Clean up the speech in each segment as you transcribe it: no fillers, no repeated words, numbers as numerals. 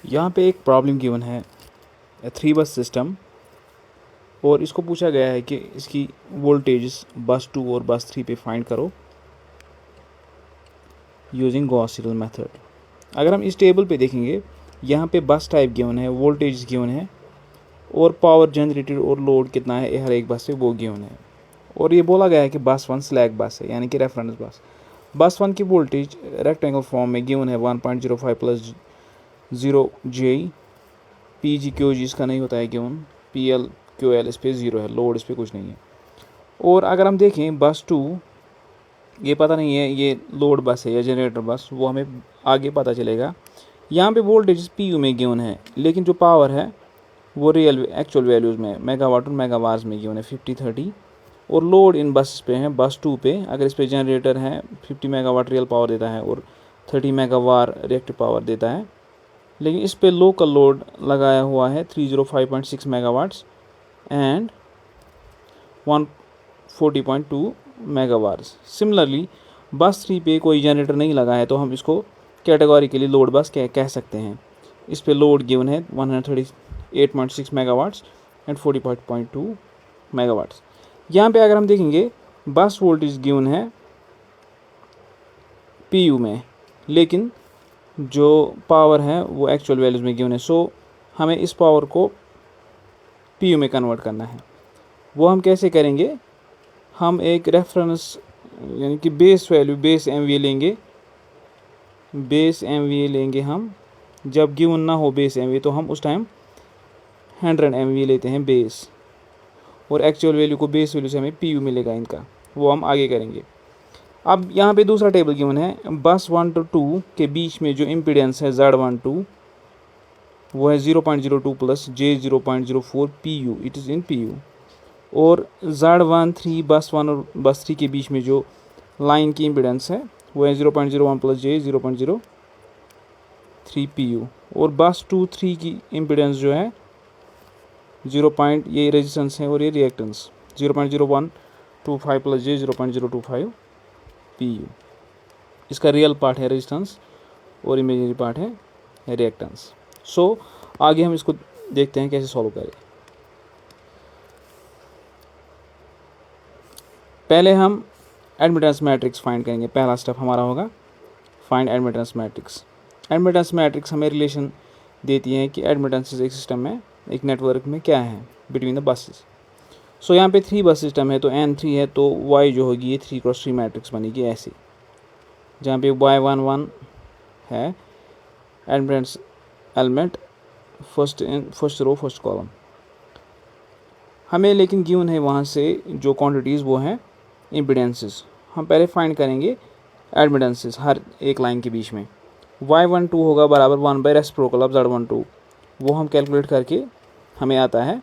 यहाँ पे एक प्रॉब्लम गिवन है 3 बस सिस्टम और इसको पूछा गया है कि इसकी वोल्टेज बस 2 और बस 3 पे फाइंड करो यूजिंग गॉस सीडल मेथड। अगर हम इस टेबल पे देखेंगे यहाँ पे बस टाइप गिवन है, वोल्टेज गिवन है और पावर जनरेटेड और लोड कितना है हर एक बस से वो गिवन है। और ये बोला गया है कि बस 1 स्लैक बस है यानी कि रेफरेंस बस 1 की वोल्टेज रेक्टेंगल फॉर्म में गिवन है 1.05 plus 0 J P G Q G इसका नहीं होता है given, P L Q L इस पर 0 है, लोड इस पर कुछ नहीं है। और अगर हम देखें बस 2 ये पता नहीं है ये लोड बस है या जनरेटर बस, वो हमें आगे पता चलेगा। यहाँ पे वोल्टेज पी यू में गिवन है लेकिन जो पावर है वो रियल एक्चुअल वैल्यूज़ में मेगावाट और मेगावार्स में गिवन है 50-30। और लोड इन बस पे है बस 2 पे, अगर इस पे जनरेटर है 50 मेगावाट रियल पावर देता है और 30 मेगावार रिएक्टिव पावर देता है, लेकिन इस पे लोकल लोड लगाया हुआ है 305.6 मेगावाट्स एंड 140.2 मेगावाट्स। सिमिलरली बस 3 पे कोई जनरेटर नहीं लगा है तो हम इसको कैटेगोरिकली लोड बस कह सकते हैं। इस पे लोड गिवन है 138.6 मेगावाट्स एंड 40.2 मेगावाट्स। यहाँ पे अगर हम देखेंगे बस वोल्टेज गिवन है पी यू में लेकिन जो पावर है वो एक्चुअल वैल्यूज़ में गिवन है। सो हमें इस पावर को पी यू में कन्वर्ट करना है। वो हम कैसे करेंगे, हम एक रेफरेंस यानी कि base value base M V लेंगे, बेस एम वी लेंगे हम। जब गिवन ना हो बेस एम वी तो हम उस टाइम 100 एम वी लेते हैं बेस, और एक्चुअल वैल्यू को बेस वैल्यू से हमें पी यू मिलेगा इनका, वो हम आगे करेंगे। अब यहाँ पे दूसरा टेबल गिवन है बस 1 to 2 के बीच में जो इम्पीडेंस है Z12 वो है 0.02 plus J0.04 PU, it is in PU। और Z13 बस 1 और बस 3 के बीच में जो लाइन की इम्पीडेंस है वो है 0.01 प्लस J0.03 PU। और बस 2-3 की इम्पीडेंस जो है 0. ये रेजिस्टेंस है और ये रिएक्टेंस 0.0125 प्लस J0.025 PU। इसका रियल पार्ट है रेजिस्टेंस और इमेजिनरी पार्ट है रिएक्टेंस। सो आगे हम इसको देखते हैं कैसे सॉल्व करें। पहले हम एडमिटेंस मैट्रिक्स फाइंड करेंगे। पहला स्टेप हमारा होगा find admittance matrix. Admittance matrix हमें रिलेशन देती है कि एडमिटेंसेस एक सिस्टम में एक नेटवर्क में क्या है बिटवीन द बसेस। सो यहाँ पे 3 बस सिस्टम है तो N3 है तो Y जो होगी ये 3x3 मैट्रिक्स बनेगी ऐसे, जहाँ पे Y11 है admittance element first row first column. हमें लेकिन गिवन है वहाँ से जो क्वांटिटीज़ वो हैं इम्पीडेंसेस। हम पहले फाइंड करेंगे एडमिटेंसेस हर एक लाइन के बीच में। Y12 होगा बराबर 1/रेसिप्रोकल ऑफ Z12, वो हम कैलकुलेट करके हमें आता है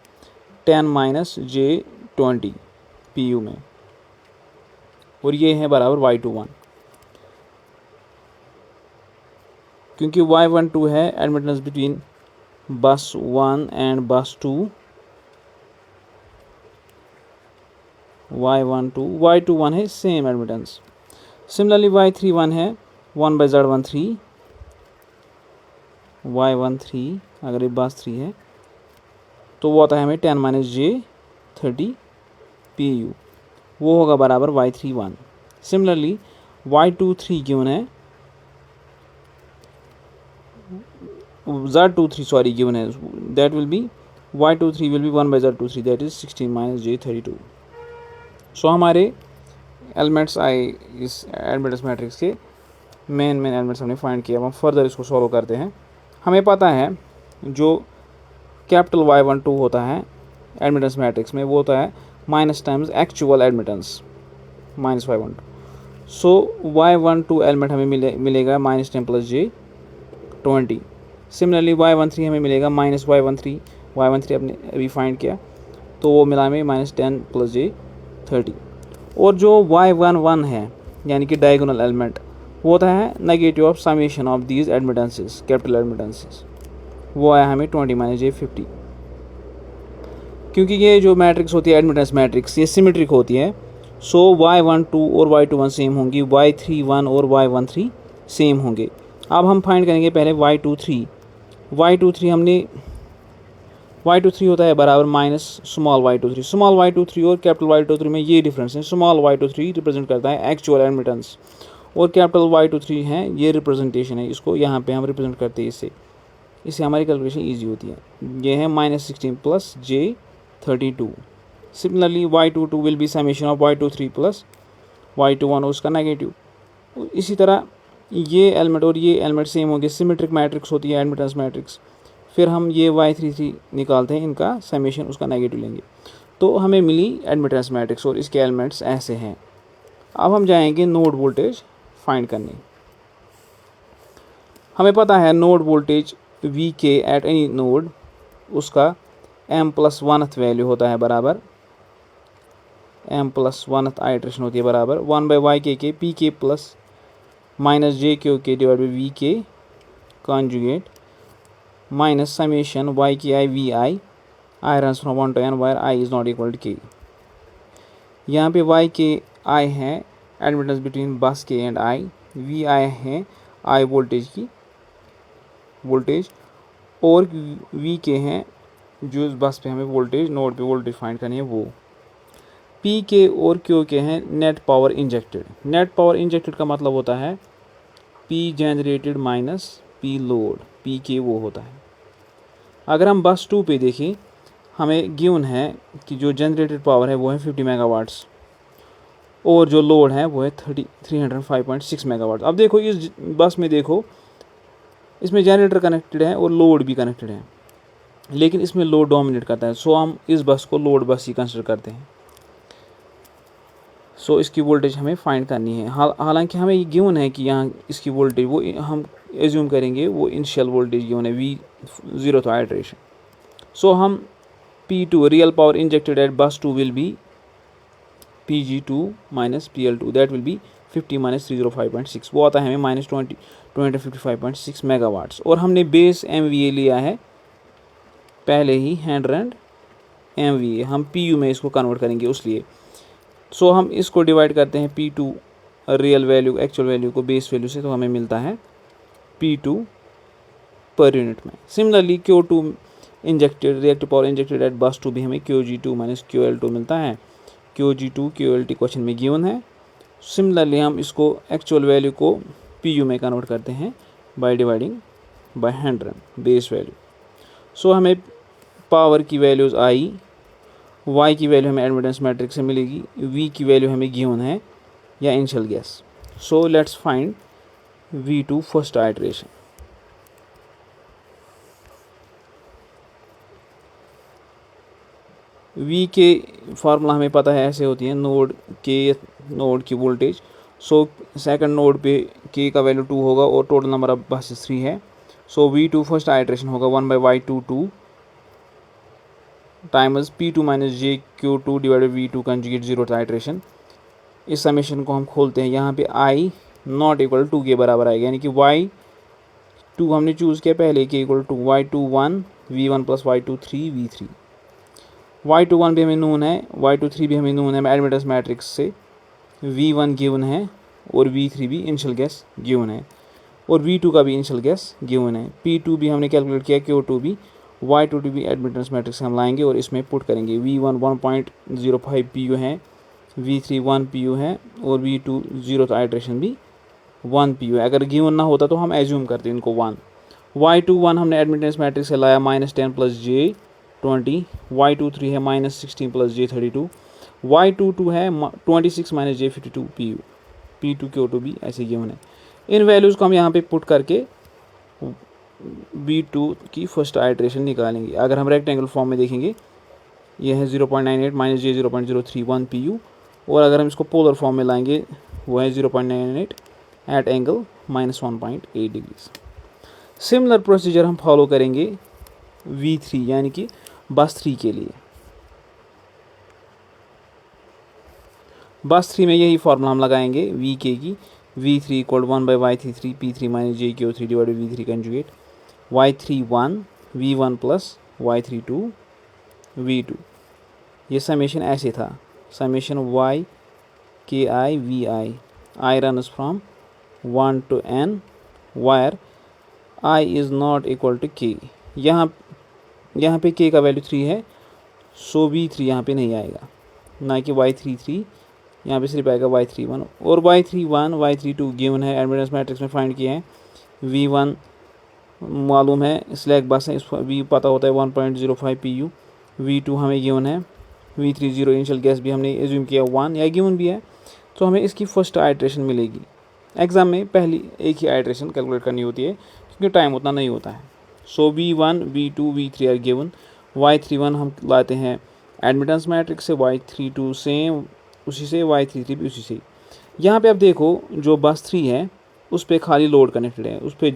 10 - J20 PU में, और ये है बराबर Y21। क्योंकि Y12 है एडमिटेंस बिटवीन बस 1 एंड बस 2, Y21 है सेम एडमिटेंस। सिमिलरली Y31 है 1/Z13, Y13 अगर ये बस 3 है तो वो आता है हमें 10 - J30 PU, वो होगा बराबर Y31। सिमिलरली Y23 गिवन है Z23 सॉरी गिवन है, that will be Y23 will be 1/Z23 that is 16 - J32। सो हमारे एलिमेंट्स आए इस एडमिटेंस मैट्रिक्स के, मेन एलिमेंट्स हमने फाइंड किया। अब हम फर्दर इसको सॉल्व करते हैं। हमें पता है जो कैपिटल Y12 होता है एडमिटेंस मैट्रिक्स में वो होता है minus times actual admittance -Y12। सो Y12 एलिमेंट हमें मिलेगा -10 प्लस J20। सिमिलरली Y13 हमें मिलेगा -Y13, Y13 अपने अभी फाइंड किया तो वो मिला हमें -10 प्लस J30। और जो Y11 है यानी कि डायगोनल एलिमेंट वो होता है negative of summation of these admittances capital admittances, वो आया हमें 20 - J50। क्योंकि ये जो मैट्रिक्स होती है एडमिटेंस मैट्रिक्स ये सिमेट्रिक होती है, सो Y12 और Y21 सेम होंगी, Y31 और Y13 सेम होंगे। अब हम फाइंड करेंगे पहले Y23। y23 हमने y23 होता है बराबर minus small y23। Small y23 और कैपिटल y23 में ये डिफरेंस है। स्मॉल y23 रिप्रेजेंट करता है एक्चुअल एडमिटेंस और कैपिटल y23 है ये रिप्रेजेंटेशन है। इसको यहाँ पे हम रिप्रेजेंट करते हैं इससे हमारी कैलकुलेशन ईजी होती है। ये है -16 plus j32। Similarly y22 will be summation of y23 plus y21 और उसका नेगेटिव। इसी तरह ये एलिमेंट और ये एलिमेंट सेम होंगे। सिमेट्रिक मैट्रिक्स होती है एडमिटेंस मैट्रिक्स। फिर हम ये y33 निकालते हैं, इनका समेशन उसका नेगेटिव लेंगे तो हमें मिली एडमिटेंस मैट्रिक्स और इसके एलिमेंट्स ऐसे हैं। अब हम जाएंगे नोड वोल्टेज फाइंड करने। हमें पता है नोड वोल्टेज वी के एट एनी नोड उसका m+1th वैल्यू होता है बराबर m+1th आइट्रेशन होती है बराबर 1/y के पी के प्लस माइनस जे क्यू के डिवाइड बाई वी के कॉन्जुगेट माइनस समेशन y की I V I runs from 1 to n where i is not equal to k। यहाँ पे y के i है एडमिटेंस बिटवीन बस के एंड i, वी आई है i वोल्टेज और वी के हैं जो इस बस पे हमें वोल्टेज नोड पे वोल्टेज फाइंड करनी है वो। पी के और क्यू के हैं net power injected. Net power injected का मतलब होता है P generated minus P load, P के वो होता है। अगर हम बस 2 पे देखें हमें गिवन है कि जो जनरेटेड पावर है वो है 50 मेगावाट्स और जो लोड है वो है 305.6 मेगावाट। अब देखो इस बस में देखो इसमें जनरेटर कनेक्टेड है और लोड भी कनेक्टेड है, लेकिन इसमें लोड डोमिनेट करता है। सो हम इस बस को लोड बस ही कंसिडर करते हैं। सो इसकी वोल्टेज हमें फाइंड करनी है। हालांकि हमें ये गिवन है कि यहाँ इसकी वोल्टेज वो हम एज्यूम करेंगे वो इनिशियल वोल्टेज गिवन है V0 तो आइट्रेशन। सो हम P2 real power injected at bus 2 will be Pg2 minus PL2 that will be 50 minus 305.6 वो आता है हमें -255.6 मेगावाट्स। और हमने बेस MVA लिया है पहले ही 100 MVA, हम PU में इसको कन्वर्ट करेंगे उसलिए। सो हम इसको डिवाइड करते हैं P2 real value actual value को बेस वैल्यू से तो हमें मिलता है P2 पर यूनिट में। Similarly Q2 injected reactive power injected at bus 2 भी हमें Qg2 माइनस QL2 मिलता है। Qg2 QLT क्वेश्चन में गिवन है। सिमिलरली हम इसको एक्चुअल वैल्यू को PU में कन्वर्ट करते हैं by dividing by 100 base value. So हमें पावर की वैल्यूज़ आई, y की वैल्यू हमें एडमिटेंस मैट्रिक्स से मिलेगी, v की वैल्यू हमें गिवन है या initial guess. So let's find V2 first iteration. v के फार्मूला हमें पता है ऐसे होती है नोड की वोल्टेज। सो सेकंड नोड पे k का वैल्यू 2 होगा और टोटल नंबर ऑफ बसेस 3 है। सो V2 फर्स्ट आइट्रेशन होगा 1/y22 times P2 minus JQ2 divided V2 conjugate 0th iteration. इस समेशन को हम खोलते हैं, यहाँ पे i नॉट इक्वल 2 के बराबर आएगा, यानी कि y2 हमने चूज़ किया पहले k equal to y21 v1 plus y23 v3। y21 भी हमें नोन है, y23 भी हमें नोन है एडमिटेंस मैट्रिक्स से। v1 गिवन है और v3 भी इनिशियल गैस गिवन है और v2 का भी इनिशियल गैस गिवन है। p2 भी हमने कैलकुलेट किया, q2 भी, y22 भी एडमिटेंस मैट्रिक्स से हम लाएंगे और इसमें पुट करेंगे। v1 1.05 pu है, v3 1 pu है और v2 0th आइट्रेशन भी 1 pu है। अगर गिवन ना होता तो हम एज्यूम करते इनको 1। y21 हमने एडमिटेंस मैट्रिक्स से लाया -10 प्लस j20, y23 है -16 प्लस j32, y22 है 26 minus j52 pu, p2 q2 भी ऐसे गिवन है। इन वैल्यूज़ को हम यहाँ पे पुट करके V2 की फर्स्ट आइट्रेशन निकालेंगे। अगर हम रेक्टेंगल फॉर्म में देखेंगे ये है 0.98 माइनस j 0.031 pu और अगर हम इसको पोलर फॉर्म में लाएंगे वो है 0.98 at angle -1.8 degrees. Similar procedure हम फॉलो करेंगे V3 यानी कि बस 3 के लिए। बस 3 में यही फार्मूला हम लगाएंगे VK की, V3 equal 1/y33 P3 minus JQ3 divided V3 conjugate, y31 v1 plus y32 v2। ये समेशन ऐसे था, summation y k I v I runs from 1 to n where I is not equal to k. यहाँ पे के का value 3 है, सो V3 यहाँ पे नहीं आएगा, ना कि Y33, यहाँ पे सिर्फ आएगा Y31 और Y31 Y32 गिवन है, एडमिटेंस मैट्रिक्स में फाइंड किए हैं। V1 मालूम है, स्लैक बस है, इस V पता होता है 1.05 PU। V2 हमें गिवन है, V3 0 इनिशियल गैस भी हमने एज्यूम किया 1 या गिवन भी है, तो हमें इसकी फर्स्ट आइट्रेशन मिलेगी। एग्ज़ाम में पहली एक ही आइट्रेशन कैलकुलेट करनी होती है क्योंकि टाइम उतना नहीं होता है। सो V1 V2 V3 are given. Y31 हम लाते हैं एडमिटेंस मैट्रिक्स से, Y32 सेम उसी से, Y33 भी उसी से। यहाँ पे आप देखो जो बस 3 है उस पर खाली लोड कनेक्टेड है, उस पर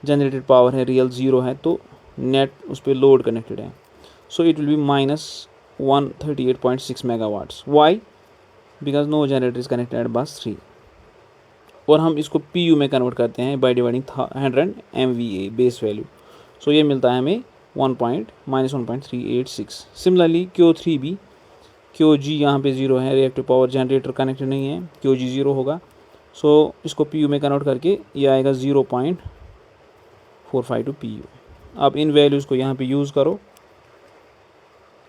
जनरेटेड पावर है रियल 0 है, तो नेट उस पर लोड कनेक्टेड है। So it will be -138.6 megawatts. Why? Because no generator is connected at bus 3। और हम इसको PU में कन्वर्ट करते हैं by dividing 100 MVA base value. So ये मिलता है हमें -1.386। सिमिलरली Q3 भी, QG यहाँ पे 0 है, रिएक्टिव पावर जनरेटर कनेक्टेड नहीं है, QG 0 होगा। सो इसको PU में कन्वर्ट करके ये आएगा 0.452 PU। अब इन वैल्यूज़ को यहाँ पे यूज़ करो,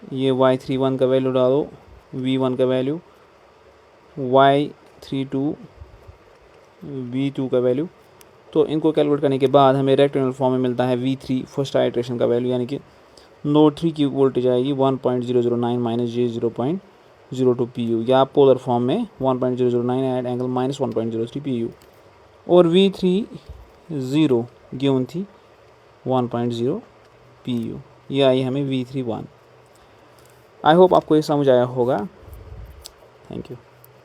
ये Y31 का वैल्यू डालो, V1 का वैल्यू, Y32 V2 का वैल्यू, तो इनको कैलकुलेट करने के बाद हमें रेक्टेंगुलर फॉर्म में मिलता है V3 फर्स्ट आइट्रेशन का वैल्यू, यानी कि नोड 3 की वोल्टेज आएगी 1.009 - j0.02 PU, या पोलर फॉर्म में 1.009 एट एंगल -1.03 PU। और V3 0 गिवन थी 1.0 PU, ये आई हमें V3 1। आई होप आपको ये समझ आया होगा। Thank you.